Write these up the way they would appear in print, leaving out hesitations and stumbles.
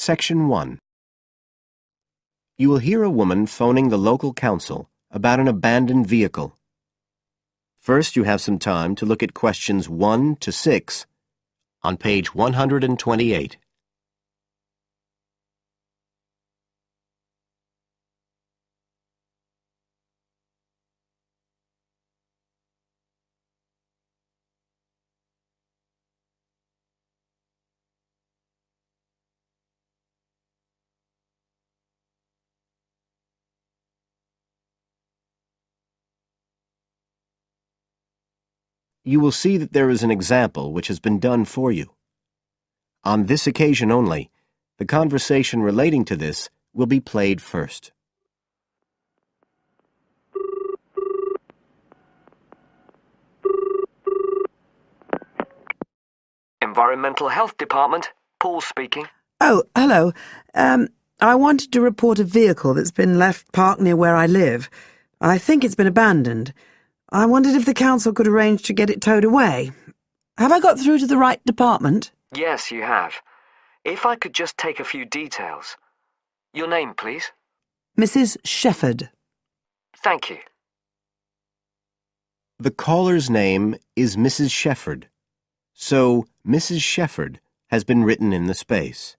Section 1. You will hear a woman phoning the local council about an abandoned vehicle. First, you have some time to look at questions 1 to 6 on page 128. You will see that there is an example which has been done for you. On this occasion only, the conversation relating to this will be played first. Environmental Health Department, Paul speaking. Oh, hello. I wanted to report a vehicle that's been left parked near where I live. I think it's been abandoned. I wondered if the council could arrange to get it towed away. Have I got through to the right department? Yes, you have. If I could just take a few details. Your name, please? Mrs. Shefford. Thank you. The caller's name is Mrs. Shefford, so Mrs. Shefford has been written in the space.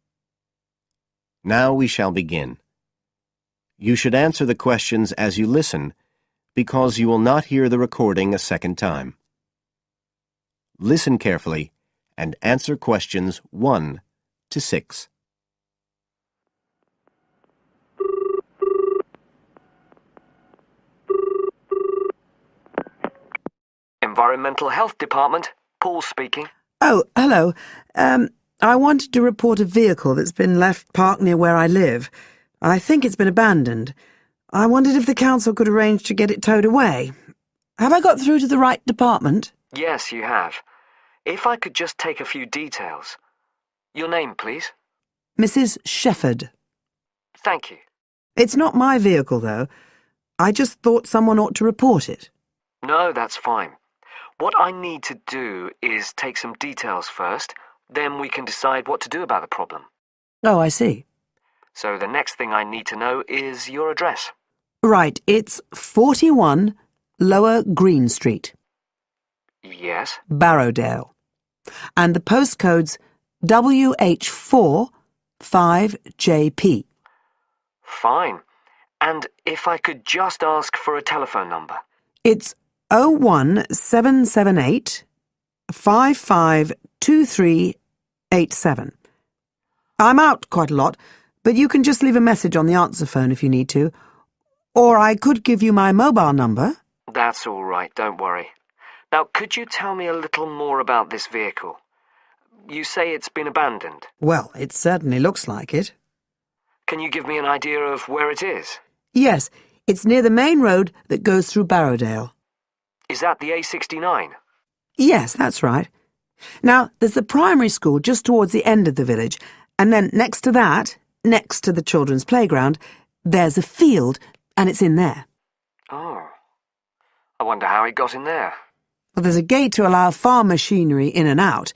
Now we shall begin. You should answer the questions as you listen, because you will not hear the recording a second time. Listen carefully and answer questions 1 to 6. Environmental Health Department, Paul speaking. Oh, hello. I wanted to report a vehicle that's been left parked near where I live. I think it's been abandoned. I wondered if the council could arrange to get it towed away. Have I got through to the right department? Yes, you have. If I could just take a few details. Your name, please? Mrs. Shefford. Thank you. It's not my vehicle, though. I just thought someone ought to report it. No, that's fine. What I need to do is take some details first, then we can decide what to do about the problem. Oh, I see. So the next thing I need to know is your address. Right, it's 41 Lower Green Street, Yes? Barrowdale. And the postcode's WH4 5JP. Fine. And if I could just ask for a telephone number. It's 01778 552387. I'm out quite a lot, but you can just leave a message on the answer phone if you need to. Or I could give you my mobile number. That's all right, don't worry. Now, could you tell me a little more about this vehicle? You say it's been abandoned. Well, it certainly looks like it. Can you give me an idea of where it is? Yes, it's near the main road that goes through Barrowdale. Is that the A69? Yes, that's right. Now, there's the primary school just towards the end of the village, and then next to that, next to the children's playground, there's a field, and it's in there. Oh. I wonder how it got in there. Well, there's a gate to allow farm machinery in and out.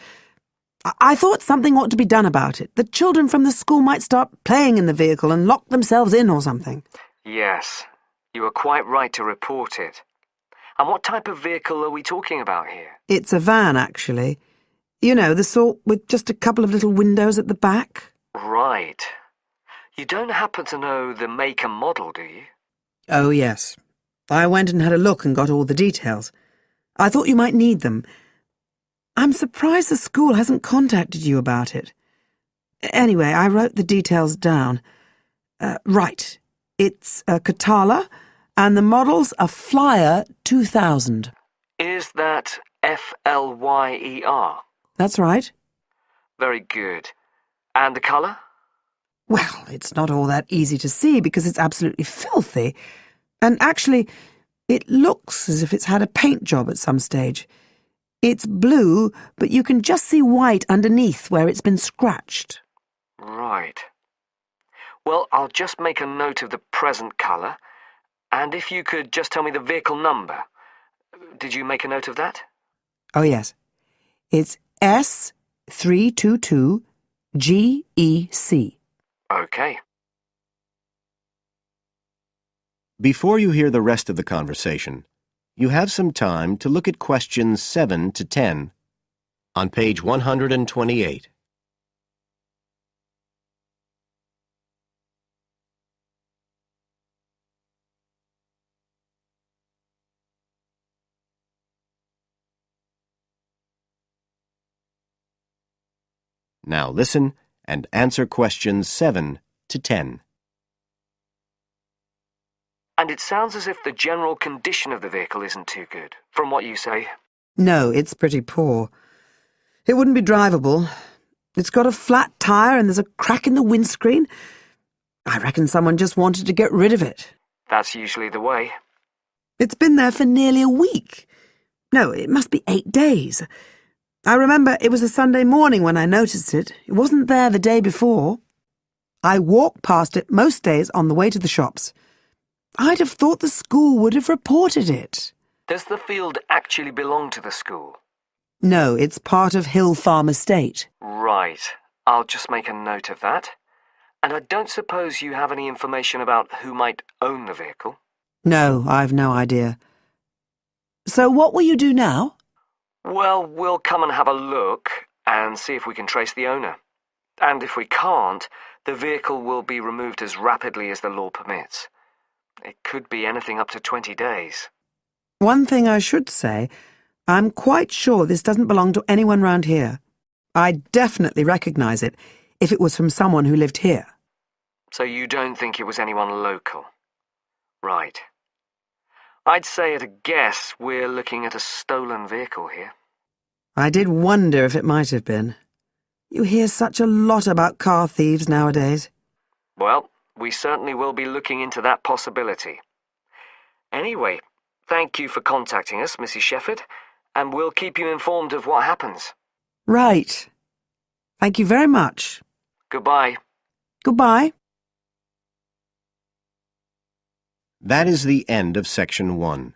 I thought something ought to be done about it. The children from the school might start playing in the vehicle and lock themselves in or something. Yes, you are quite right to report it. And what type of vehicle are we talking about here? It's a van, actually. You know, the sort with just a couple of little windows at the back. Right. You don't happen to know the make and model, do you? Oh, yes. I went and had a look and got all the details. I thought you might need them. I'm surprised the school hasn't contacted you about it. Anyway, I wrote the details down. Right. It's a Catala, and the model's a Flyer 2000. Is that Flyer? That's right. Very good. And the colour? Well, it's not all that easy to see because it's absolutely filthy. And actually, it looks as if it's had a paint job at some stage. It's blue, but you can just see white underneath where it's been scratched. Right. Well, I'll just make a note of the present colour. And if you could just tell me the vehicle number. Did you make a note of that? Oh, yes. It's S322GEC. Okay. Before you hear the rest of the conversation, you have some time to look at questions 7 to 10 on page 128. Now listen and answer questions 7 to 10. And it sounds as if the general condition of the vehicle isn't too good, from what you say. No, it's pretty poor. It wouldn't be drivable. It's got a flat tire and there's a crack in the windscreen. I reckon someone just wanted to get rid of it. That's usually the way. It's been there for nearly a week. No, it must be 8 days. I remember it was a Sunday morning when I noticed it. It wasn't there the day before. I walk past it most days on the way to the shops. I'd have thought the school would have reported it. Does the field actually belong to the school? No, it's part of Hill Farm Estate. Right. I'll just make a note of that. And I don't suppose you have any information about who might own the vehicle? No, I've no idea. So what will you do now? Well, we'll come and have a look and see if we can trace the owner. And if we can't, the vehicle will be removed as rapidly as the law permits. It could be anything up to 20 days. One thing I should say, I'm quite sure this doesn't belong to anyone round here. I'd definitely recognise it if it was from someone who lived here. So you don't think it was anyone local? Right. I'd say at a guess we're looking at a stolen vehicle here. I did wonder if it might have been. You hear such a lot about car thieves nowadays. Well, we certainly will be looking into that possibility. Anyway, thank you for contacting us, Mrs. Shefford, and we'll keep you informed of what happens. Right. Thank you very much. Goodbye. Goodbye. That is the end of section 1.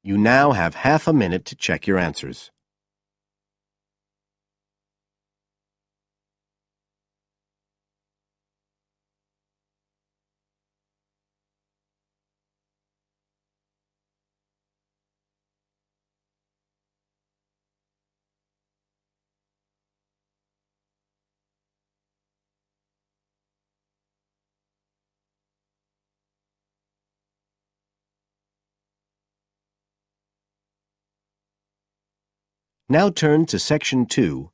You now have half a minute to check your answers. Now turn to section 2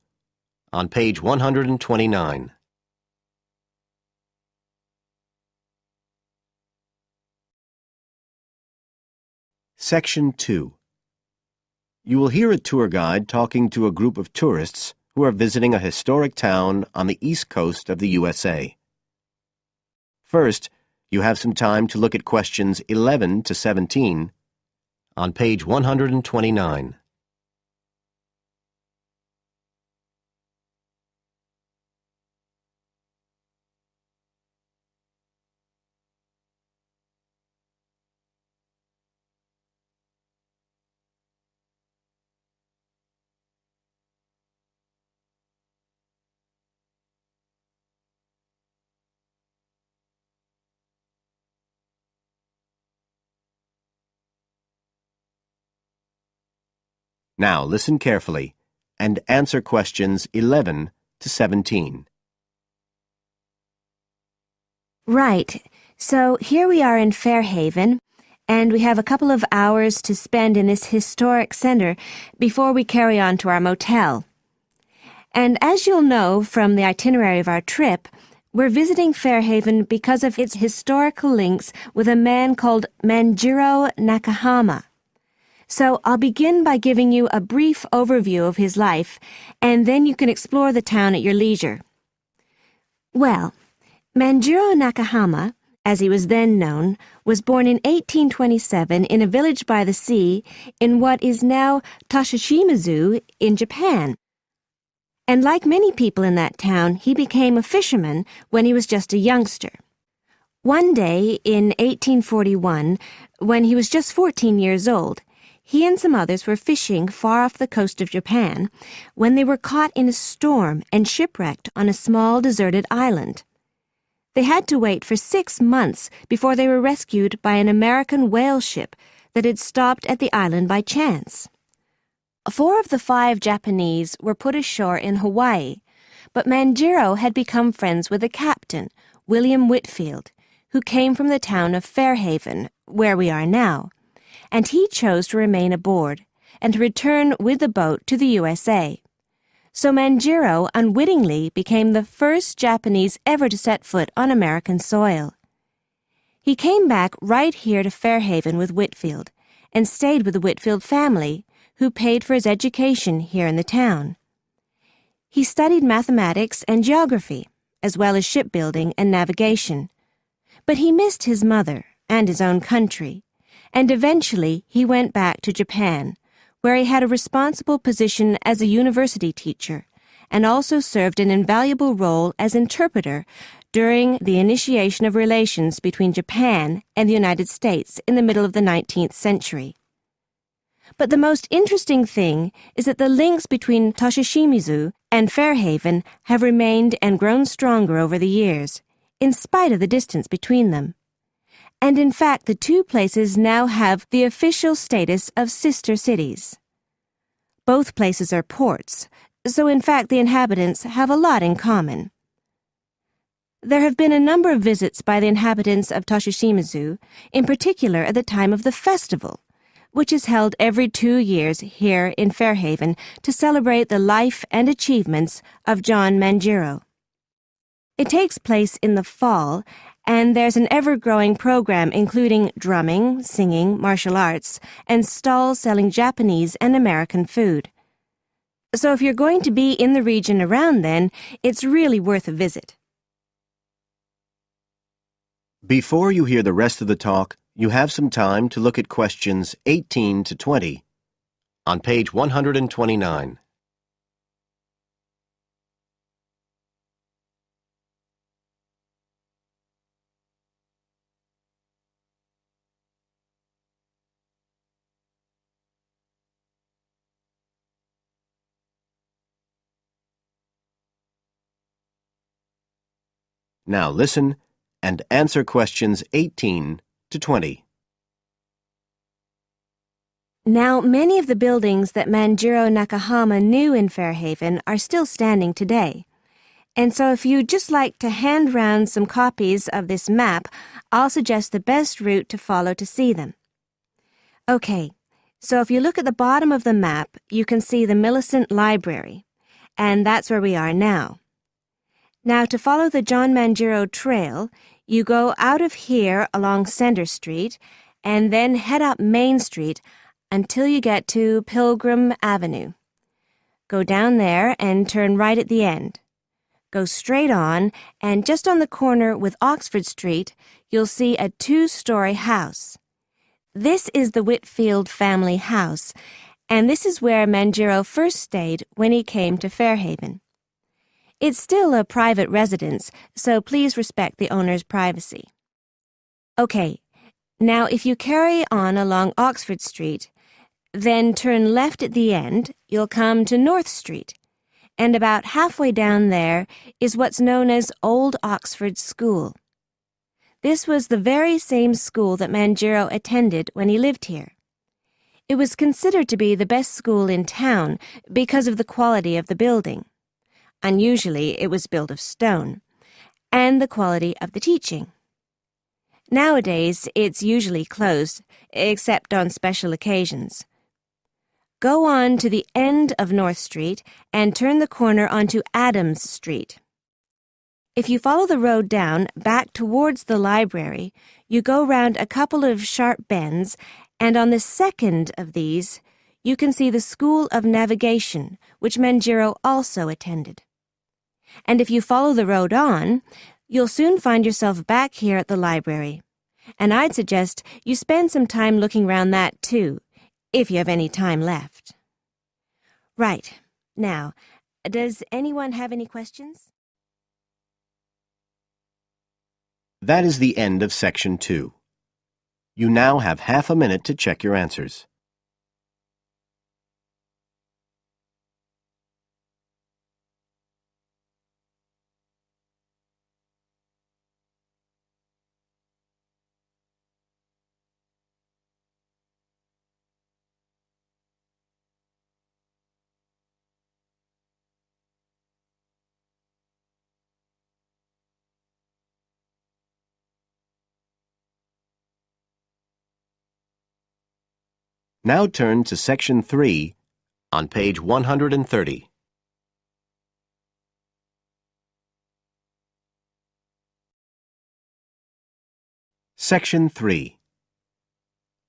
on page 129. Section 2. You will hear a tour guide talking to a group of tourists who are visiting a historic town on the east coast of the USA. First, you have some time to look at questions 11 to 17 on page 129. Now listen carefully and answer questions 11 to 17. Right. So here we are in Fairhaven, and we have a couple of hours to spend in this historic center before we carry on to our motel. And as you'll know from the itinerary of our trip, we're visiting Fairhaven because of its historical links with a man called Manjiro Nakahama. So I'll begin by giving you a brief overview of his life, and then you can explore the town at your leisure. Well, Manjiro Nakahama, as he was then known, was born in 1827 in a village by the sea in what is now Toshishimazu in Japan. And like many people in that town, he became a fisherman when he was just a youngster. One day in 1841, when he was just 14 years old, he and some others were fishing far off the coast of Japan when they were caught in a storm and shipwrecked on a small deserted island. They had to wait for 6 months before they were rescued by an American whale ship that had stopped at the island by chance. 4 of the 5 Japanese were put ashore in Hawaii, but Manjiro had become friends with the captain, William Whitfield, who came from the town of Fairhaven, where we are now, and he chose to remain aboard and to return with the boat to the USA. So Manjiro unwittingly became the first Japanese ever to set foot on American soil. He came back right here to Fairhaven with Whitfield and stayed with the Whitfield family, who paid for his education here in the town. He studied mathematics and geography, as well as shipbuilding and navigation. But he missed his mother and his own country, and eventually he went back to Japan, where he had a responsible position as a university teacher and also served an invaluable role as interpreter during the initiation of relations between Japan and the United States in the middle of the 19th century. But the most interesting thing is that the links between Toshishimizu and Fairhaven have remained and grown stronger over the years, in spite of the distance between them. And in fact, the 2 places now have the official status of sister cities. Both places are ports, so in fact the inhabitants have a lot in common. There have been a number of visits by the inhabitants of Toshishimizu, in particular at the time of the festival, which is held every 2 years here in Fairhaven to celebrate the life and achievements of John Manjiro. It takes place in the fall, and there's an ever-growing program including drumming, singing, martial arts, and stalls selling Japanese and American food. So if you're going to be in the region around then, it's really worth a visit. Before you hear the rest of the talk, you have some time to look at questions 18 to 20 on page 129. Now listen and answer questions 18 to 20. Now, many of the buildings that Manjiro Nakahama knew in Fairhaven are still standing today. And so if you'd just like to hand round some copies of this map, I'll suggest the best route to follow to see them. Okay, so if you look at the bottom of the map, you can see the Millicent Library, and that's where we are now. Now, to follow the John Manjiro Trail, you go out of here along Center Street and then head up Main Street until you get to Pilgrim Avenue. Go down there and turn right at the end. Go straight on, and just on the corner with Oxford Street, you'll see a 2-story house. This is the Whitfield family house, and this is where Manjiro first stayed when he came to Fairhaven. It's still a private residence, so please respect the owner's privacy. Okay, now if you carry on along Oxford Street, then turn left at the end, you'll come to North Street, and about halfway down there is what's known as Old Oxford School. This was the very same school that Manjiro attended when he lived here. It was considered to be the best school in town because of the quality of the building. Unusually, it was built of stone, and the quality of the teaching. Nowadays, it's usually closed, except on special occasions. Go on to the end of North Street and turn the corner onto Adams Street. If you follow the road down back towards the library, you go round a couple of sharp bends, and on the second of these, you can see the School of Navigation, which Manjiro also attended. And if you follow the road on, you'll soon find yourself back here at the library. And I'd suggest you spend some time looking around that too, if you have any time left. Right. Now, does anyone have any questions? That is the end of section 2. You now have half a minute to check your answers. Now turn to Section 3 on page 130. Section 3.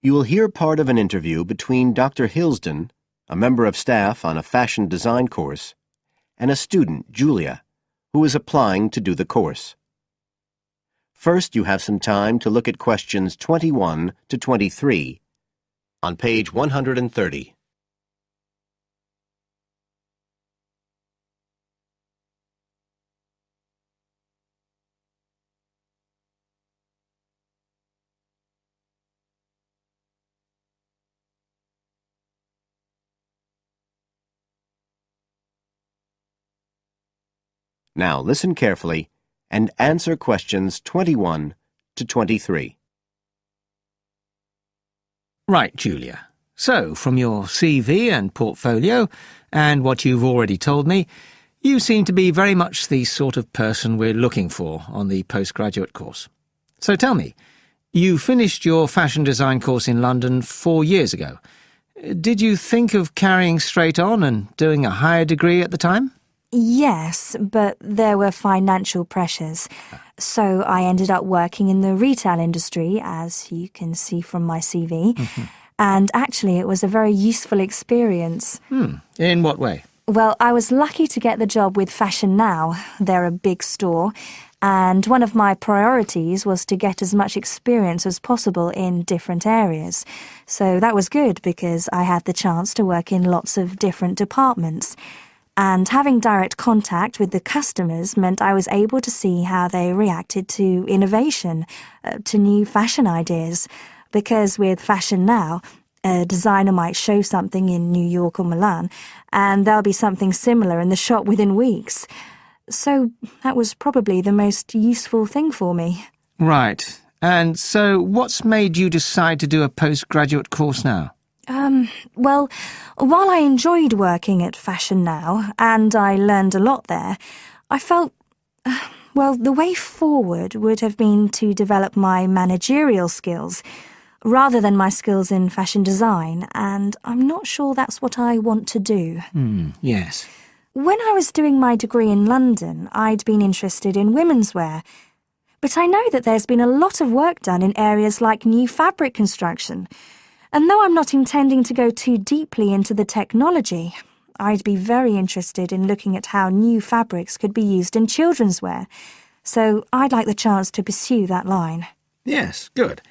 You will hear part of an interview between Dr. Hilsden, a member of staff on a fashion design course, and a student, Julia, who is applying to do the course. First, you have some time to look at questions 21 to 23 on page 130. Now listen carefully and answer questions 21 to 23. Right, Julia. So, from your CV and portfolio, and what you've already told me, you seem to be very much the sort of person we're looking for on the postgraduate course. So tell me, you finished your fashion design course in London 4 years ago. Did you think of carrying straight on and doing a higher degree at the time? Yes, but there were financial pressures. So I ended up working in the retail industry, as you can see from my CV. And actually, it was a very useful experience. In what way? Well, I was lucky to get the job with Fashion Now. They're a big store. And one of my priorities was to get as much experience as possible in different areas. So that was good because I had the chance to work in lots of different departments. And having direct contact with the customers meant I was able to see how they reacted to innovation, to new fashion ideas. Because with Fashion Now, a designer might show something in New York or Milan, and there'll be something similar in the shop within weeks. So that was probably the most useful thing for me. Right. And so what's made you decide to do a postgraduate course now? Well, while I enjoyed working at Fashion Now, and I learned a lot there, I felt, the way forward would have been to develop my managerial skills, rather than my skills in fashion design, and I'm not sure that's what I want to do. Yes. When I was doing my degree in London, I'd been interested in women's wear, but I know that there's been a lot of work done in areas like new fabric construction. And though I'm not intending to go too deeply into the technology, I'd be very interested in looking at how new fabrics could be used in children's wear. So I'd like the chance to pursue that line. Yes, good.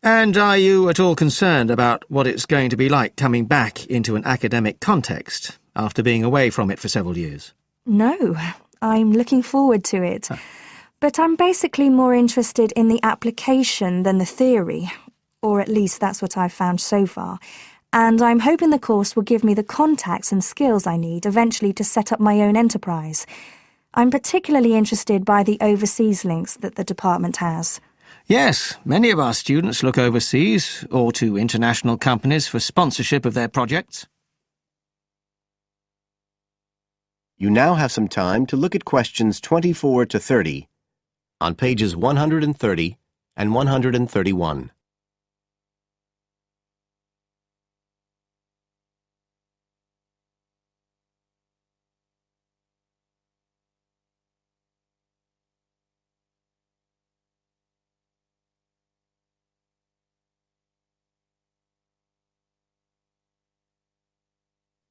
And are you at all concerned about what it's going to be like coming back into an academic context after being away from it for several years? No, I'm looking forward to it. But I'm basically more interested in the application than the theory. Or at least that's what I've found so far, and I'm hoping the course will give me the contacts and skills I need eventually to set up my own enterprise. I'm particularly interested by the overseas links that the department has. Yes, many of our students look overseas or to international companies for sponsorship of their projects. You now have some time to look at questions 24 to 30 on pages 130 and 131.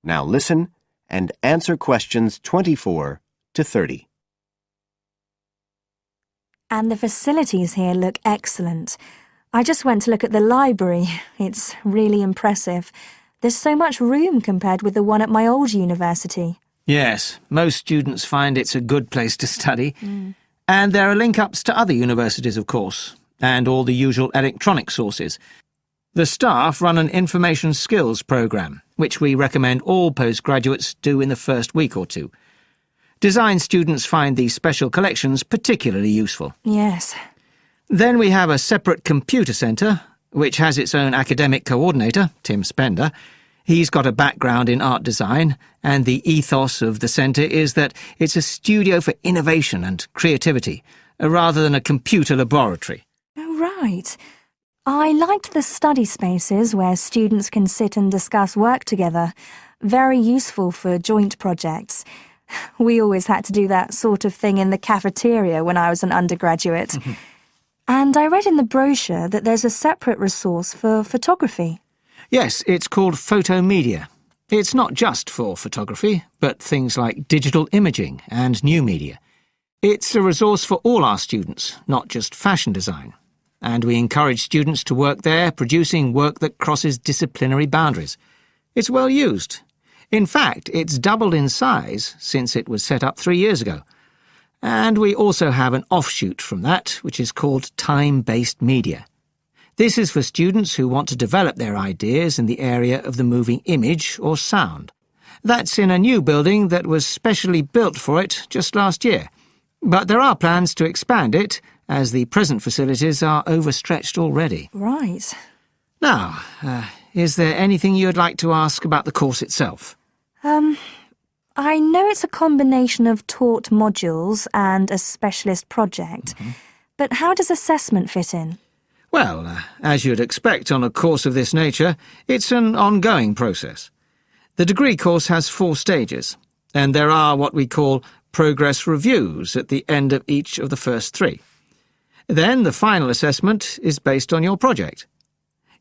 Now listen and answer questions 24 to 30. And the facilities here look excellent. I just went to look at the library. It's really impressive. There's so much room compared with the one at my old university. Yes, most students find it's a good place to study. And there are link-ups to other universities, of course, and all the usual electronic sources. The staff run an information skills programme, which we recommend all postgraduates do in the first week or two. Design students find these special collections particularly useful. Yes. Then we have a separate computer centre, which has its own academic coordinator, Tim Spender. He's got a background in art design, and the ethos of the centre is that it's a studio for innovation and creativity, rather than a computer laboratory. Oh, right. I liked the study spaces where students can sit and discuss work together. Very useful for joint projects. We always had to do that sort of thing in the cafeteria when I was an undergraduate. And I read in the brochure that there's a separate resource for photography. Yes, it's called Photomedia. It's not just for photography, but things like digital imaging and new media. It's a resource for all our students, not just fashion design. And we encourage students to work there, producing work that crosses disciplinary boundaries. It's well used. In fact, it's doubled in size since it was set up 3 years ago. And we also have an offshoot from that, which is called time-based media. This is for students who want to develop their ideas in the area of the moving image or sound. That's in a new building that was specially built for it just last year. But there are plans to expand it, as the present facilities are overstretched already. Right. Now, is there anything you'd like to ask about the course itself? I know it's a combination of taught modules and a specialist project, but how does assessment fit in? Well, as you'd expect on a course of this nature, it's an ongoing process. The degree course has 4 stages, and there are what we call progress reviews at the end of each of the first 3. Then the final assessment is based on your project.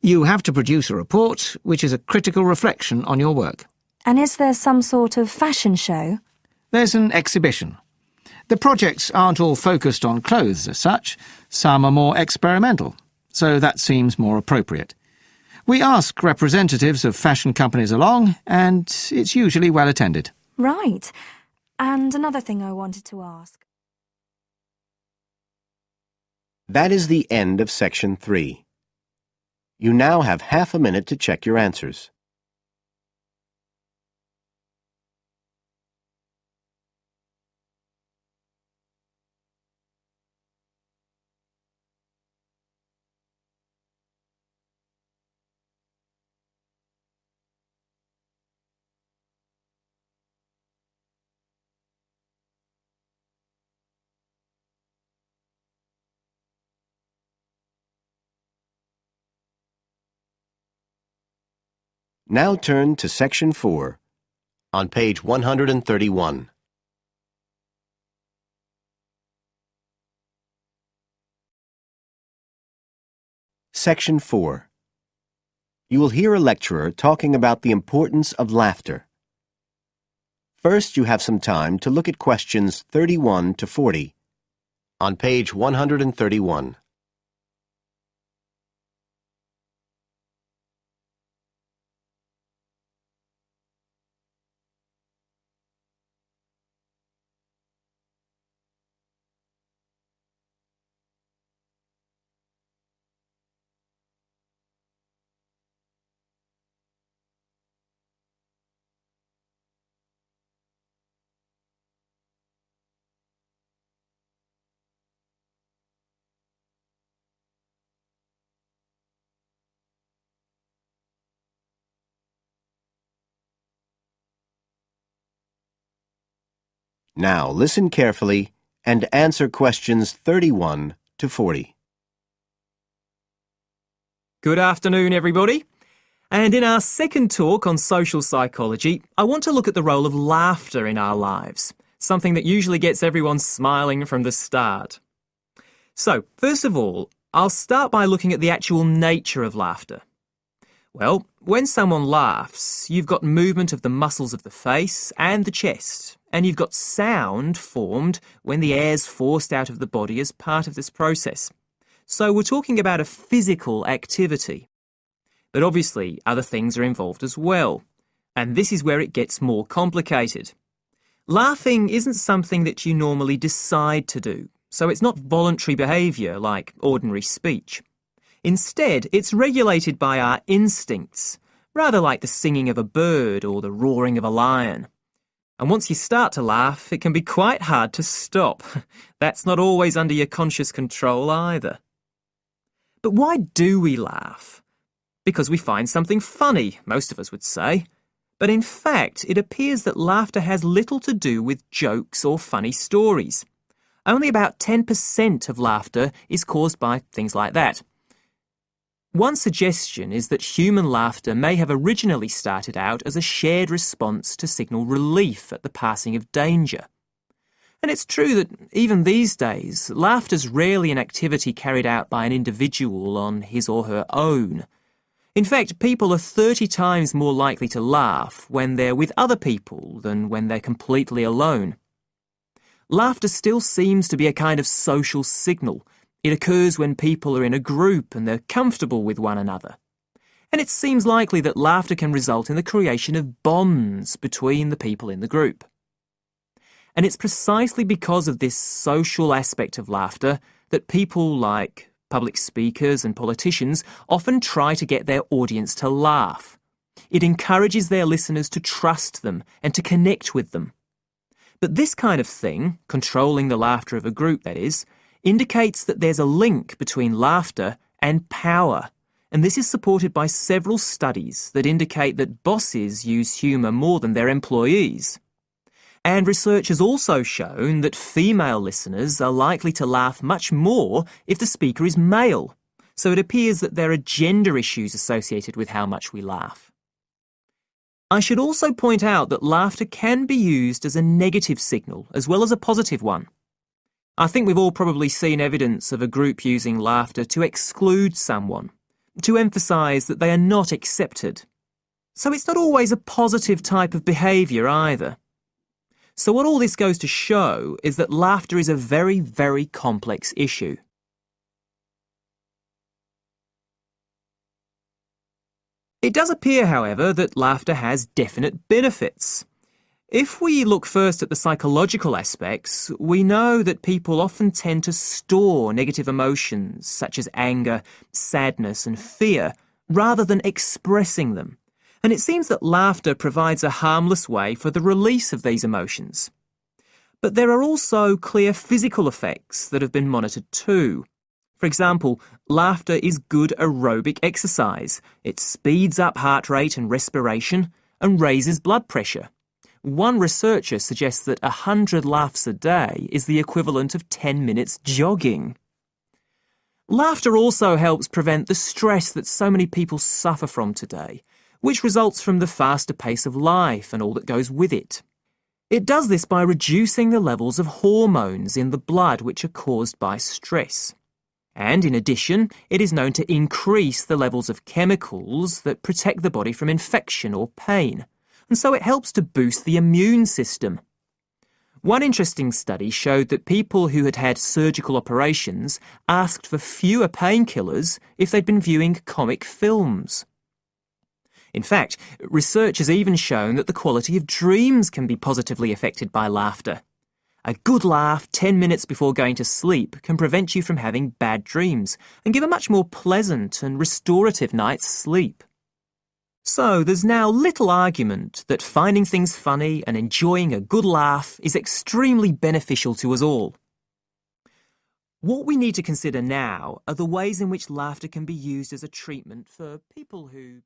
You have to produce a report, which is a critical reflection on your work. And is there some sort of fashion show? There's an exhibition. The projects aren't all focused on clothes as such. Some are more experimental, so that seems more appropriate. We ask representatives of fashion companies along, and it's usually well attended. Right. And another thing I wanted to ask. That is the end of Section 3. You now have half a minute to check your answers. Now turn to Section 4, on page 131. Section 4. You will hear a lecturer talking about the importance of laughter. First, you have some time to look at questions 31 to 40, on page 131. Now listen carefully and answer questions 31 to 40. Good afternoon, everybody. And in our second talk on social psychology, I want to look at the role of laughter in our lives, something that usually gets everyone smiling from the start. So, first of all, I'll start by looking at the actual nature of laughter. Well, when someone laughs, you've got movement of the muscles of the face and the chest, and you've got sound formed when the air's forced out of the body as part of this process. So we're talking about a physical activity. But obviously, other things are involved as well, and this is where it gets more complicated. Laughing isn't something that you normally decide to do, so it's not voluntary behaviour like ordinary speech. Instead, it's regulated by our instincts, rather like the singing of a bird or the roaring of a lion. And once you start to laugh, it can be quite hard to stop. That's not always under your conscious control either. But why do we laugh? Because we find something funny, most of us would say. But in fact, it appears that laughter has little to do with jokes or funny stories. Only about 10% of laughter is caused by things like that. One suggestion is that human laughter may have originally started out as a shared response to signal relief at the passing of danger. And it's true that even these days, laughter's rarely an activity carried out by an individual on his or her own. In fact, people are 30 times more likely to laugh when they're with other people than when they're completely alone. Laughter still seems to be a kind of social signal. It occurs when people are in a group and they're comfortable with one another. And it seems likely that laughter can result in the creation of bonds between the people in the group. And it's precisely because of this social aspect of laughter that people like public speakers and politicians often try to get their audience to laugh. It encourages their listeners to trust them and to connect with them. But this kind of thing, controlling the laughter of a group that is, indicates that there's a link between laughter and power. And this is supported by several studies that indicate that bosses use humour more than their employees. And research has also shown that female listeners are likely to laugh much more if the speaker is male. So it appears that there are gender issues associated with how much we laugh. I should also point out that laughter can be used as a negative signal as well as a positive one. I think we've all probably seen evidence of a group using laughter to exclude someone, to emphasise that they are not accepted. So it's not always a positive type of behaviour either. So what all this goes to show is that laughter is a very, very complex issue. It does appear, however, that laughter has definite benefits. If we look first at the psychological aspects, we know that people often tend to store negative emotions such as anger, sadness and fear, rather than expressing them. And it seems that laughter provides a harmless way for the release of these emotions. But there are also clear physical effects that have been monitored too. For example, laughter is good aerobic exercise. It speeds up heart rate and respiration and raises blood pressure. One researcher suggests that 100 laughs a day is the equivalent of 10 minutes jogging. Laughter also helps prevent the stress that so many people suffer from today, which results from the faster pace of life and all that goes with it. It does this by reducing the levels of hormones in the blood which are caused by stress. And in addition, it is known to increase the levels of chemicals that protect the body from infection or pain, and so it helps to boost the immune system. One interesting study showed that people who had had surgical operations asked for fewer painkillers if they'd been viewing comic films. In fact, research has even shown that the quality of dreams can be positively affected by laughter. A good laugh 10 minutes before going to sleep can prevent you from having bad dreams and give a much more pleasant and restorative night's sleep. So there's now little argument that finding things funny and enjoying a good laugh is extremely beneficial to us all. What we need to consider now are the ways in which laughter can be used as a treatment for people who...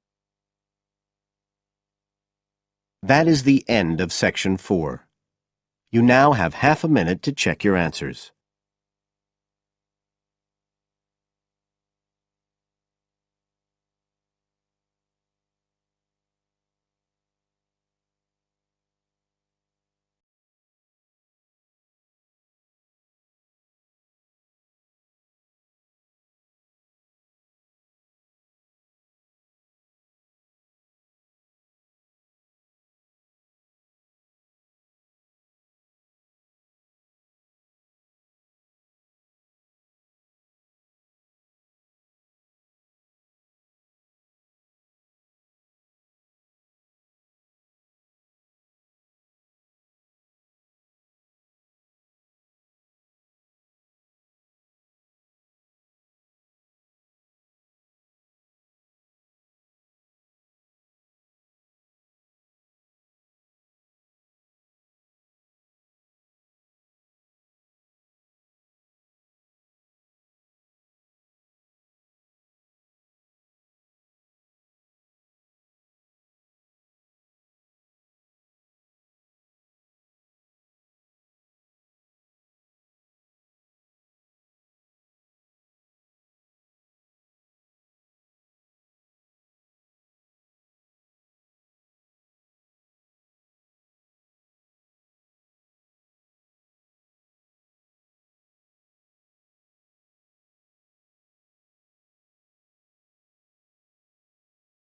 That is the end of section 4. You now have half a minute to check your answers.